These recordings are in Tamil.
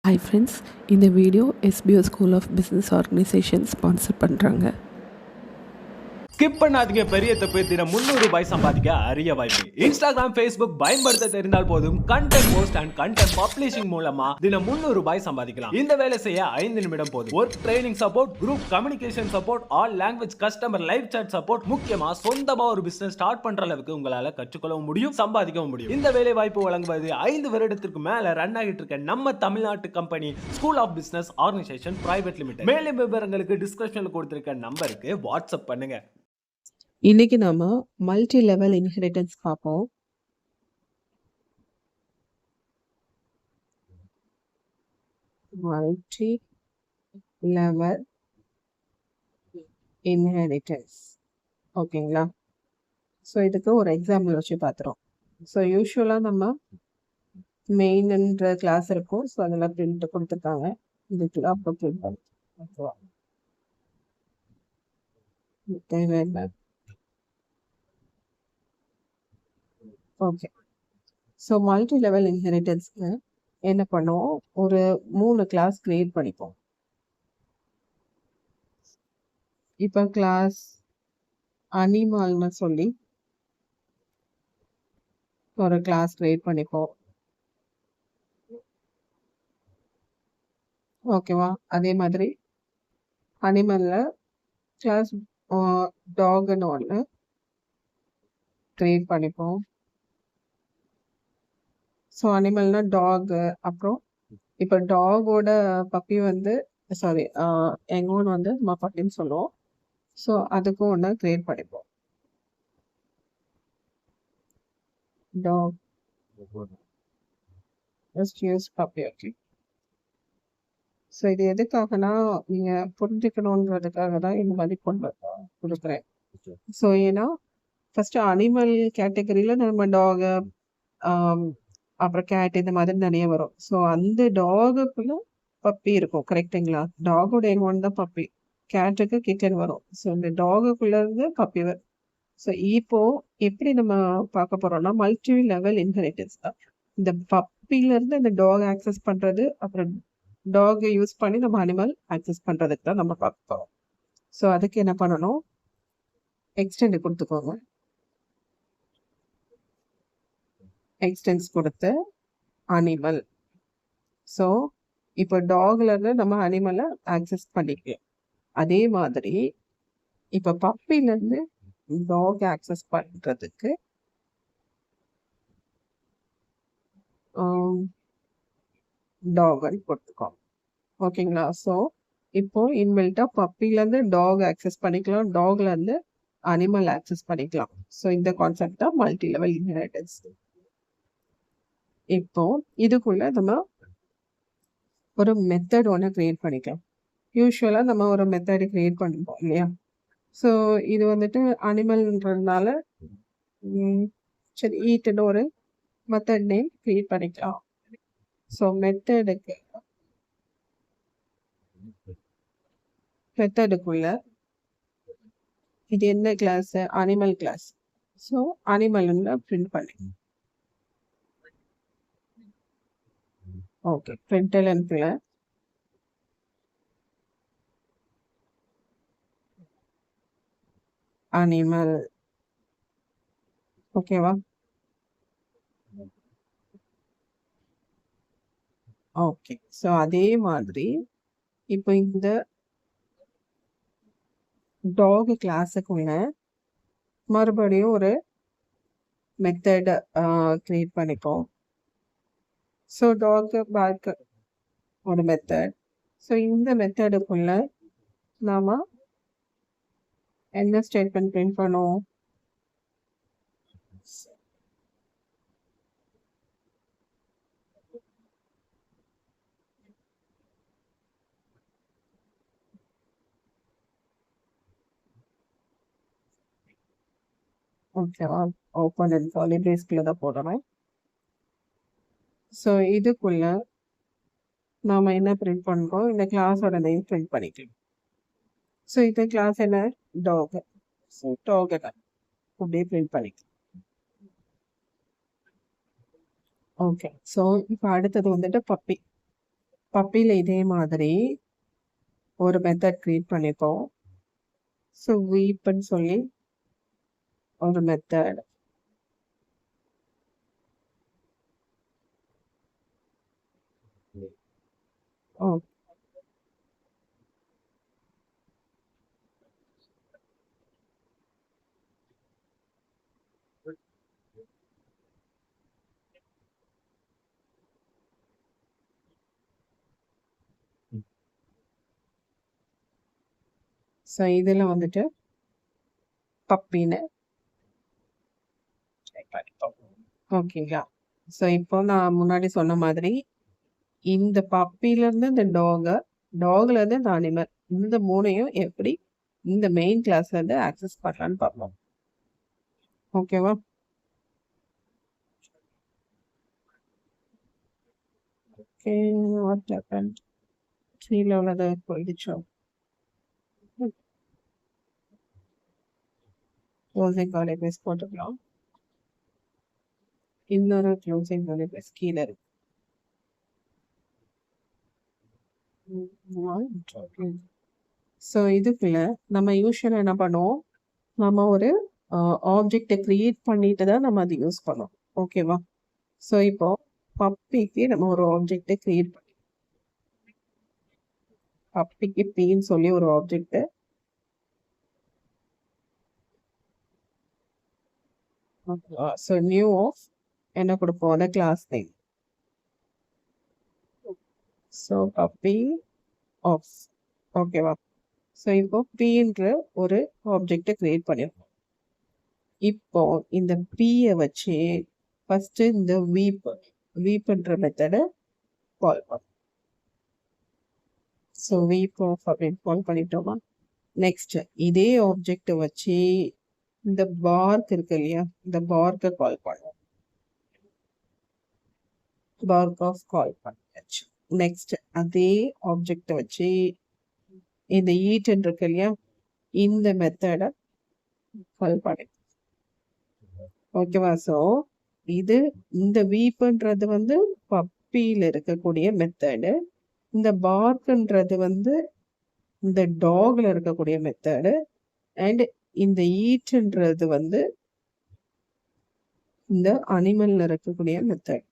Hi friends, இந்த video SBO School of Business Organization sponsor பண்ணுறாங்க. ஸ்கிப் பண்ணாதீங்க, பெரிய தப்பு. தினம் 300 ரூபாய் சம்பாதிக்க அரிய வாய்ப்பு. இன்ஸ்டாகிராம், ஃபேஸ்புக் பயன்படுத்த தெரிந்தால் போதும். Content post and content publishing மூலமா தினம் 300 ரூபாய் சம்பாதிக்கலாம். இந்த வேலை செய்ய 5 நிமிடம் போதும். Work training support, group communication support, all language customer live chat support, முக்கியமா சொந்தமா ஒரு பிசினஸ் ஸ்டார்ட் பண்ற அளவுக்கு உங்களால கற்றுக்கொள்ளவும் முடியும், சம்பாதிக்கவும் முடியும். இந்த வேலை வாய்ப்பு வழங்குவது 5 வருடத்திற்கு மேல ரன் ஆகிட்டு இருக்க நம்ம தமிழ்நாட்டு company school of business organisation private limited. மேலும் விவரங்களுக்கு டிஸ்கிரிப்ஷன்ல கொடுத்திருக்க நம்பருக்கு வாட்ஸ்அப் பண்ணுங்க. இன்னைக்கு நாம மல்டி லெவல் இன்ஹெரிட்டன்ஸ் பார்ப்போம். மல்டி லெவல் இன்ஹெரிட்டன்ஸ், ஓகேங்களா? ஸோ இதுக்கு ஒரு எக்ஸாம்பிள் வச்சு பார்த்துறோம். ஸோ யூஸ்வலாக நம்ம மெயின்ன்ற கிளாஸ் இருக்கும். ஸோ அதில் பிரிண்ட் கொடுத்துருக்காங்க. இதுக்குள்ள அப்போ பிரிண்ட் பண்ணி தேவையில்லை. ஓகே, ஸோ மல்டி லெவல் இன்ஹெரிட்டன்ஸ்க்கு என்ன பண்ணுவோம், ஒரு 3 கிளாஸ் கிரியேட் பண்ணிப்போம். இப்போ கிளாஸ் அனிமல்னு சொல்லி ஒரு கிளாஸ் கிரியேட் பண்ணிப்போம். ஓகேவா? அதே மாதிரி அனிமல்ல கிளாஸ் டாக்னு ஒன்று கிரியேட் பண்ணிப்போம். ஸோ அனிமல்னா டாகு. அப்புறம் இப்போ டாகோட பப்பி வந்து சாரி எங்க ஊர் வந்து நம்ம பப்பின்னு சொல்லுவோம். ஸோ அதுக்கும் ஒன்று கிரியேட் பண்ணிப்போம். Dog just use puppy. Okay, so இது எதுக்காகனா நீங்கள் புரிஞ்சுக்கணுன்றதுக்காக தான் இந்த மாதிரி கொண்டு கொடுக்குறேன். ஸோ ஏன்னா ஃபர்ஸ்ட் அனிமல் கேட்டகரியில் நம்ம டாகு அப்புறம் கேட் இந்த மாதிரி நிறைய வரும். ஸோ அந்த டாகுக்குள்ள பப்பி இருக்கும், கரெக்டுங்களா? டாகோட எங்க தான் பப்பி, கேட்டுக்கு கிட்டன் வரும். ஸோ இந்த டாகுக்குள்ள இருந்து பப்பி வரும். ஸோ இப்போ எப்படி நம்ம பார்க்க போறோம்னா மல்டி லெவல் இன்ஹெரிட்டன்ஸ் தான். இந்த பப்பில இருந்து இந்த டாக் ஆக்சஸ் பண்றது, அப்புறம் டாக் யூஸ் பண்ணி நம்ம அனிமல் ஆக்சஸ் பண்றதுக்கு தான் நம்ம பார்க்க போறோம். ஸோ அதுக்கு என்ன பண்ணணும், எக்ஸ்டெண்ட் கொடுத்துக்கோங்க. எக்ஸ்டென்ஸ் கொடுத்து அனிமல். ஸோ இப்போ டாக்ல இருந்து நம்ம அனிமலை ஆக்சஸ் பண்ணிக்கலாம். அதே மாதிரி இப்போ பப்பில இருந்து டாக் ஆக்சஸ் பண்றதுக்கு டாக் கொடுத்துக்கோங்க. ஓகேங்களா? ஸோ இப்போ இன்பில்ட்டா பப்பில இருந்து டாக் ஆக்சஸ் பண்ணிக்கலாம், டாக்ல இருந்து அனிமல் ஆக்சஸ் பண்ணிக்கலாம். ஸோ இந்த கான்செப்ட் தான் மல்டி லெவல் இன்ஹெரிட்டன்ஸ். இப்போ இதுக்குள்ள நம்ம ஒரு மெத்தட் ஒன்று கிரியேட் பண்ணிக்கலாம். யூஸ்வலாக நம்ம ஒரு மெத்தட் கிரியேட் பண்ணிப்போம் இல்லையா? ஸோ இது வந்துட்டு அனிமல்ன்றதுனால சரி ஈட்டுன்னு ஒரு மெத்தட் நேம் கிரியேட் பண்ணிக்கலாம். ஸோ மெத்தடுக்குள்ள இது என்ன கிளாஸ், அனிமல் கிளாஸ். ஸோ அனிமல்னு பிரிண்ட் பண்ணி ஓகே, பிரிண்டலன்குள்ள அனிமல். ஓகேவா? ஓகே, ஸோ அதே மாதிரி இப்போ இந்த டாக் கிளாஸுக்குள்ள மறுபடியும் ஒரு மெத்தட் கிரியேட் பண்ணிப்போம். ஸோ டாக் பேக் ஒரு மெத்தட். ஸோ இந்த மெத்தடுக்குள்ள நாம என்ன ஸ்டேட்மெண்ட் பிரிண்ட் பண்ணுவோம், ஓகேவா? ஓப்பன் அண்ட் சாலி பேஸ்க்குள்ள தான் போடுறேன். ஸோ இதுக்குள்ள நாம என்ன பிரிண்ட் பண்றோம், இந்த கிளாஸோட நேம் பிரிண்ட் பண்ணிக்கலாம். ஸோ இந்த கிளாஸ் என்ன, டாக். ஸோ டாக் அப்படியே பிரிண்ட் பண்ணிக்கலாம். ஓகே, ஸோ இப்போ அடுத்தது வந்துட்டு பப்பி. பப்பியில் இதே மாதிரி ஒரு மெத்தட் கிரியேட் பண்ணிப்போம். ஸோ வீப்புன்னு சொல்லி ஒரு மெத்தட். ஓ ஸோ இதில் வந்துட்டு பப்பின்னு ஓகேங்களா. ஸோ இப்போ நான் முன்னாடி சொன்ன மாதிரி இந்த பப்பிலேருந்து இந்த டாக்லேருந்து இந்த அனிமல், இந்த மூணையும் எப்படி இந்த மெயின் கிளாஸ்லேருந்து ஆக்சஸ் பண்ணலான்னு பார்ப்போம். ஓகேவா. Okay, what happen? கீழே உள்ளதை போயிடுச்சோ. க்ளோசிங் காலி பேஸ் போட்டுக்கலாம். இன்னொரு க்ளோசிங் காலி பேஸ் கீழே இருக்கு. ஸோ இதுக்குள்ள நம்ம யூஸ்வலாக என்ன பண்ணுவோம், நம்ம ஒரு ஆப்ஜெக்டை கிரியேட் பண்ணிட்டு தான் நம்ம அதை யூஸ் பண்ணோம். ஓகேவா. ஸோ இப்போ பப்பிக்கு நம்ம ஒரு ஆப்ஜெக்டை கிரியேட் பண்ணி, பப்பிக்கு பின்னு சொல்லி ஒரு ஆப்ஜெக்ட் ஸோ நியூ ஆஃப் என்ன கொடுப்போம், அந்த class name. So puppy of. ஓகேவா. ஸோ இப்போ பின்ற ஒரு ஆப்ஜெக்டை கிரியேட் பண்ணிருக்கோம். இப்போ இந்த பியை வச்சு ஃபர்ஸ்ட் இந்த வீப்ன்ற மெத்தடை கால் பண்ணும். ஸோ வீப் ஆஃப் அப்படின்னு கால் பண்ணிட்டோமா. நெக்ஸ்ட் இதே ஆப்ஜெக்டை வச்சு இந்த பார்க் இருக்கு இல்லையா, இந்த பார்க்கை கால் பண்ணும். பார்க் ஆஃப் கால் பண்ணியாச்சு. நெக்ஸ்ட் அதே ஆப்ஜெக்டை வச்சு இந்த ஈட்டன் இருக்கு இல்லையா, இந்த மெத்தடை கால் பண்ணி. ஓகேவா. ஸோ இது இந்த வீப்புன்றது வந்து பப்பியில் இருக்கக்கூடிய மெத்தடு, இந்த பார்க்குன்றது வந்து இந்த டாக்ல இருக்கக்கூடிய மெத்தடு, அண்ட் இந்த ஈட்ன்றது வந்து இந்த அனிமல்ல இருக்கக்கூடிய மெத்தட்.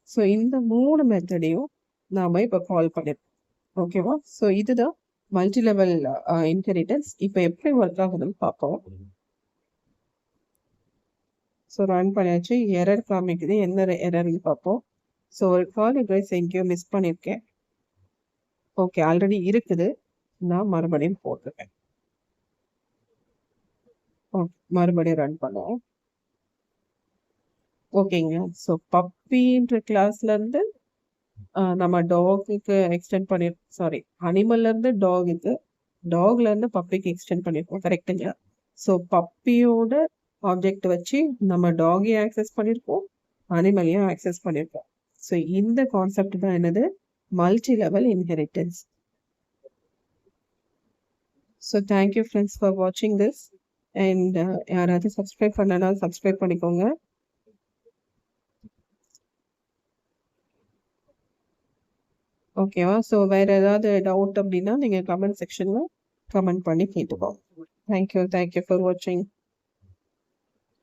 ஸோ இந்த 3 மெத்தடையும் நாம இப்போ கால் பண்ணிருக்கோம். ஓகேவா. ஸோ இதுதான் மல்டி லெவல் இன்ஹெரிட்டன்ஸ். இப்போ எப்படி ஒர்க் ஆகுதுன்னு பார்ப்போம். ஸோ ரன் பண்ணியாச்சு. எரர் காமிக்குது. என்ன எரர்னு பார்ப்போம். ஸோ ஒரு கால் அட்ரஸ் எங்கேயோ மிஸ் பண்ணியிருக்கேன். ஓகே, ஆல்ரெடி இருக்குது, நான் மறுபடியும் போட்டிருக்கேன். ஓகே, மறுபடியும் ரன் பண்ணுவோம். ஓகேங்க. ஸோ பப்பின்ற கிளாஸ்ல இருந்து நம்ம டாகுக்கு எக்ஸ்டெண்ட் பண்ணிருக்கோம். சாரி, அனிமல்ல இருந்து டாகுக்கு, டாக்ல இருந்து பப்பிக்கு எக்ஸ்டெண்ட் பண்ணிருக்கோம். கரெக்டுங்க. ஸோ பப்பியோட ஆப்ஜெக்ட் வச்சு நம்ம டாகையும் ஆக்சஸ் பண்ணியிருக்கோம், அனிமலையும் ஆக்சஸ் பண்ணியிருக்கோம். ஸோ இந்த கான்செப்ட் தான் என்னது, multi level inheritance. So thank you friends for வாட்சிங் திஸ். அண்ட் யாராவது சப்ஸ்கிரைப் பண்ணனா சப்ஸ்கிரைப் பண்ணிக்கோங்க. ஓகேவா. ஸோ வேறு ஏதாவது டவுட் அப்படின்னா நீங்கள் கமெண்ட் செக்ஷனில் கமெண்ட் பண்ணி கேட்டுக்கோங்க. தேங்க்யூ ஃபார் வாட்சிங்.